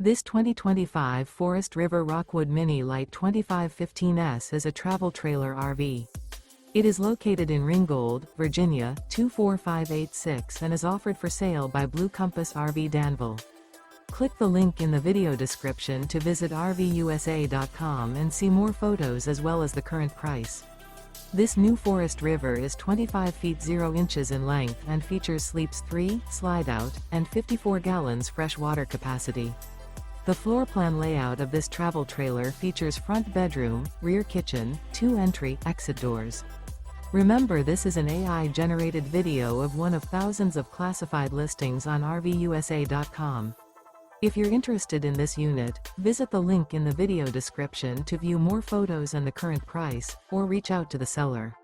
This 2025 Forest River Rockwood Mini Lite 2515S is a travel trailer RV. It is located in Ringgold, Virginia, 24586 and is offered for sale by Blue Compass RV Danville. Click the link in the video description to visit RVUSA.com and see more photos as well as the current price. This new Forest River is 25 feet 0 inches in length and features sleeps 3, slide-out, and 54 gallons fresh water capacity. The floor plan layout of this travel trailer features front bedroom, rear kitchen, 2 entry/exit doors. Remember, this is an AI-generated video of one of thousands of classified listings on RVUSA.com. If you're interested in this unit, visit the link in the video description to view more photos and the current price, or reach out to the seller.